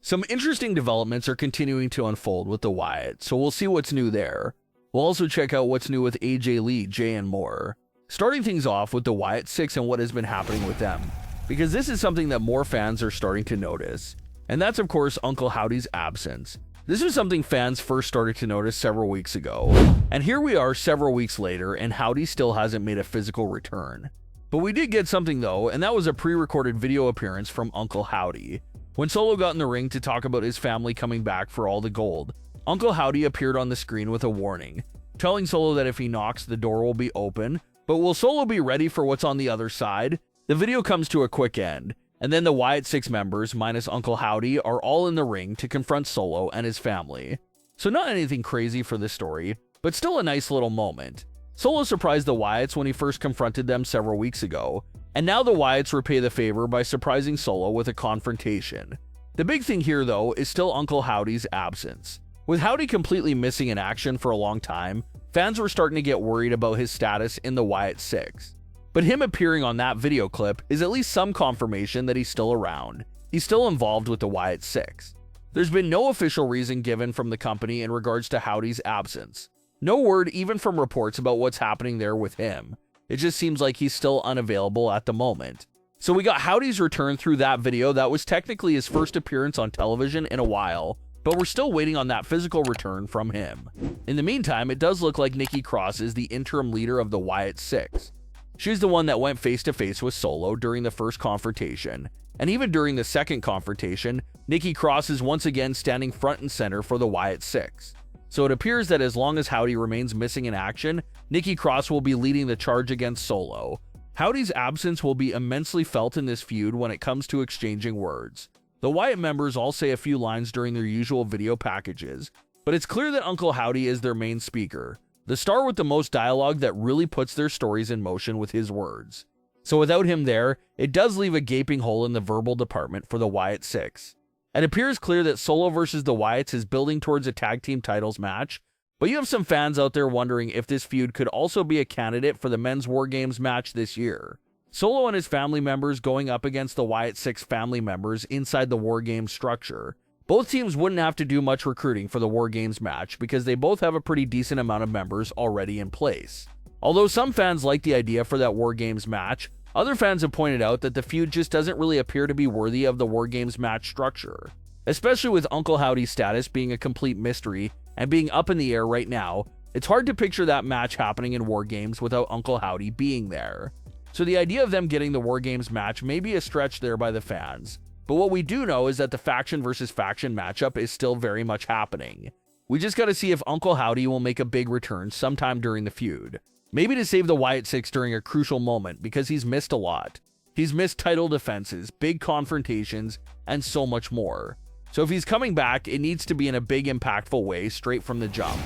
Some interesting developments are continuing to unfold with the Wyatt, so we'll see what's new there. We'll also check out what's new with AJ Lee, Jey, and more. Starting things off with the Wyatt Sicks and what has been happening with them, because this is something that more fans are starting to notice. And that's of course Uncle Howdy's absence. This was something fans first started to notice several weeks ago. And here we are several weeks later and Howdy still hasn't made a physical return. But we did get something though, and that was a pre-recorded video appearance from Uncle Howdy. When Solo got in the ring to talk about his family coming back for all the gold, Uncle Howdy appeared on the screen with a warning, telling Solo that if he knocks, the door will be open. But will Solo be ready for what's on the other side? The video comes to a quick end, and then the Wyatt Sicks members, minus Uncle Howdy, are all in the ring to confront Solo and his family. So not anything crazy for this story, but still a nice little moment. Solo surprised the Wyatts when he first confronted them several weeks ago, and now the Wyatts repay the favor by surprising Solo with a confrontation. The big thing here though is still Uncle Howdy's absence. With Howdy completely missing in action for a long time, fans were starting to get worried about his status in the Wyatt Sicks. But him appearing on that video clip is at least some confirmation that he's still around. He's still involved with the Wyatt Sicks. There's been no official reason given from the company in regards to Howdy's absence. No word even from reports about what's happening there with him. It just seems like he's still unavailable at the moment. So we got Howdy's return through that video that was technically his first appearance on television in a while, but we're still waiting on that physical return from him. In the meantime, it does look like Nikki Cross is the interim leader of the Wyatt Sicks. She's the one that went face-to-face with Solo during the first confrontation, and even during the second confrontation, Nikki Cross is once again standing front and center for the Wyatt Sicks. So it appears that as long as Howdy remains missing in action, Nikki Cross will be leading the charge against Solo. Howdy's absence will be immensely felt in this feud when it comes to exchanging words. The Wyatt members all say a few lines during their usual video packages, but it's clear that Uncle Howdy is their main speaker, the star with the most dialogue that really puts their stories in motion with his words. So without him there, it does leave a gaping hole in the verbal department for the Wyatt Sicks. It appears clear that Solo versus the Wyatts is building towards a tag team titles match, but you have some fans out there wondering if this feud could also be a candidate for the men's War Games match this year. Solo and his family members going up against the Wyatt Sicks family members inside the War Games structure. Both teams wouldn't have to do much recruiting for the War Games match because they both have a pretty decent amount of members already in place. Although some fans like the idea for that War Games match, other fans have pointed out that the feud just doesn't really appear to be worthy of the War Games match structure. Especially with Uncle Howdy's status being a complete mystery and being up in the air right now, it's hard to picture that match happening in War Games without Uncle Howdy being there. So the idea of them getting the War Games match may be a stretch there by the fans. But what we do know is that the faction versus faction matchup is still very much happening. We just gotta see if Uncle Howdy will make a big return sometime during the feud. Maybe to save the Wyatt Sicks during a crucial moment because he's missed a lot. He's missed title defenses, big confrontations, and so much more. So if he's coming back, it needs to be in a big impactful way straight from the jump.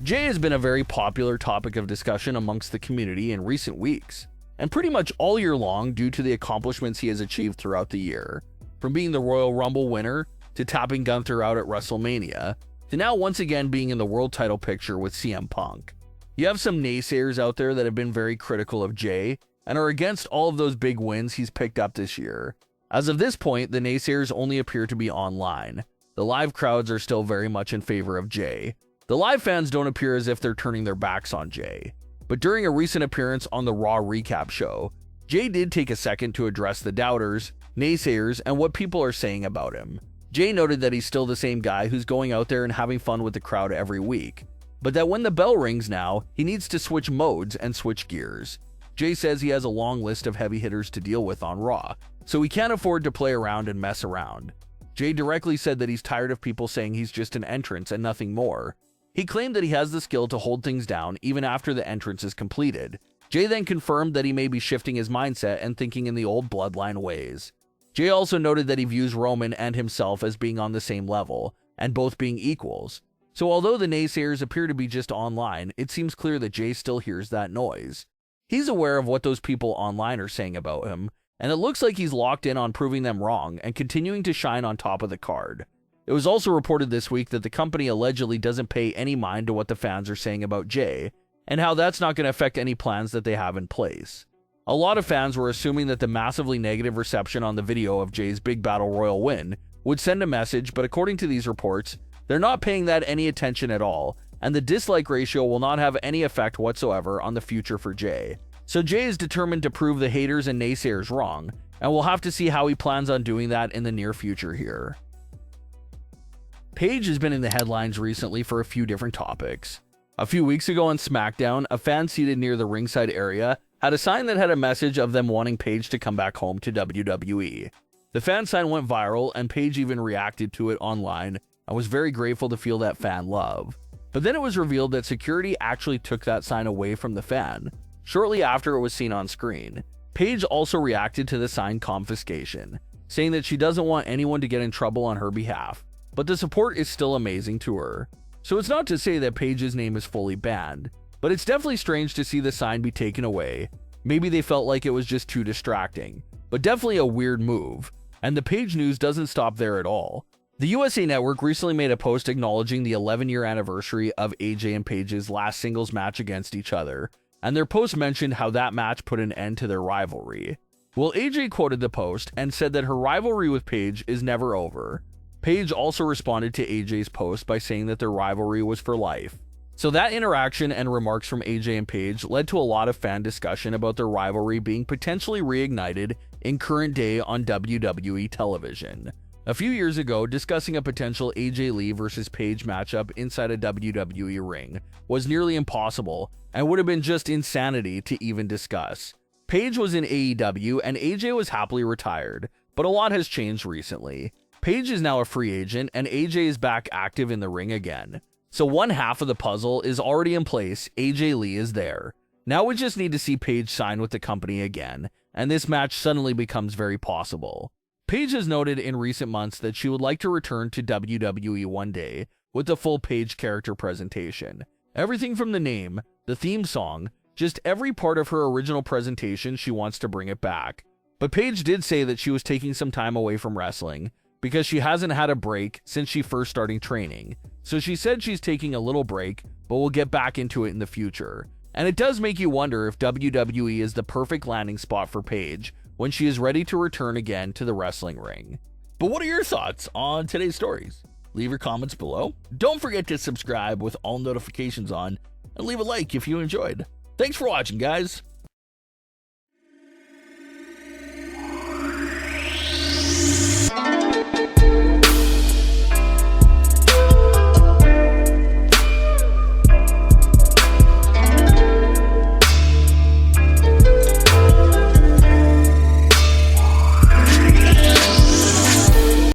Jey has been a very popular topic of discussion amongst the community in recent weeks, and pretty much all year long due to the accomplishments he has achieved throughout the year. From being the Royal Rumble winner, to tapping Gunther out at WrestleMania, to now once again being in the world title picture with CM Punk. You have some naysayers out there that have been very critical of Jey, and are against all of those big wins he's picked up this year. As of this point, the naysayers only appear to be online. The live crowds are still very much in favor of Jey. The live fans don't appear as if they're turning their backs on Jey. But during a recent appearance on the Raw recap show, Jey did take a second to address the doubters, naysayers, and what people are saying about him. Jey noted that he's still the same guy who's going out there and having fun with the crowd every week, but that when the bell rings now, he needs to switch modes and switch gears. Jey says he has a long list of heavy hitters to deal with on Raw, so he can't afford to play around and mess around. Jey directly said that he's tired of people saying he's just an entrance and nothing more. He claimed that he has the skill to hold things down even after the entrance is completed. Jey then confirmed that he may be shifting his mindset and thinking in the old bloodline ways. Jey also noted that he views Roman and himself as being on the same level, and both being equals. So although the naysayers appear to be just online, it seems clear that Jey still hears that noise. He's aware of what those people online are saying about him, and it looks like he's locked in on proving them wrong and continuing to shine on top of the card. It was also reported this week that the company allegedly doesn't pay any mind to what the fans are saying about Jey, and how that's not going to affect any plans that they have in place. A lot of fans were assuming that the massively negative reception on the video of Jey's Big Battle Royal win would send a message, but according to these reports, they're not paying that any attention at all, and the dislike ratio will not have any effect whatsoever on the future for Jey. So Jey is determined to prove the haters and naysayers wrong, and we'll have to see how he plans on doing that in the near future here. Paige has been in the headlines recently for a few different topics. A few weeks ago on SmackDown, a fan seated near the ringside area had a sign that had a message of them wanting Paige to come back home to WWE. The fan sign went viral, and Paige even reacted to it online and was very grateful to feel that fan love. But then it was revealed that security actually took that sign away from the fan shortly after it was seen on screen. Paige also reacted to the sign confiscation, saying that she doesn't want anyone to get in trouble on her behalf, but the support is still amazing to her. So it's not to say that Paige's name is fully banned, but it's definitely strange to see the sign be taken away. Maybe they felt like it was just too distracting, but definitely a weird move. And the Paige news doesn't stop there at all. The USA Network recently made a post acknowledging the 11-year anniversary of AJ and Paige's last singles match against each other, and their post mentioned how that match put an end to their rivalry. Well, AJ quoted the post and said that her rivalry with Paige is never over. Paige also responded to AJ's post by saying that their rivalry was for life. So that interaction and remarks from AJ and Paige led to a lot of fan discussion about their rivalry being potentially reignited in current day on WWE television. A few years ago, discussing a potential AJ Lee versus Paige matchup inside a WWE ring was nearly impossible and would have been just insanity to even discuss. Paige was in AEW and AJ was happily retired, but a lot has changed recently. Paige is now a free agent and AJ is back active in the ring again. So one half of the puzzle is already in place, AJ Lee is there. Now we just need to see Paige sign with the company again, and this match suddenly becomes very possible. Paige has noted in recent months that she would like to return to WWE one day with the full Paige character presentation. Everything from the name, the theme song, just every part of her original presentation, she wants to bring it back. But Paige did say that she was taking some time away from wrestling because she hasn't had a break since she first started training. So she said she's taking a little break, but will get back into it in the future. And it does make you wonder if WWE is the perfect landing spot for Paige when she is ready to return again to the wrestling ring. But what are your thoughts on today's stories? Leave your comments below. Don't forget to subscribe with all notifications on, and leave a like if you enjoyed. Thanks for watching, guys.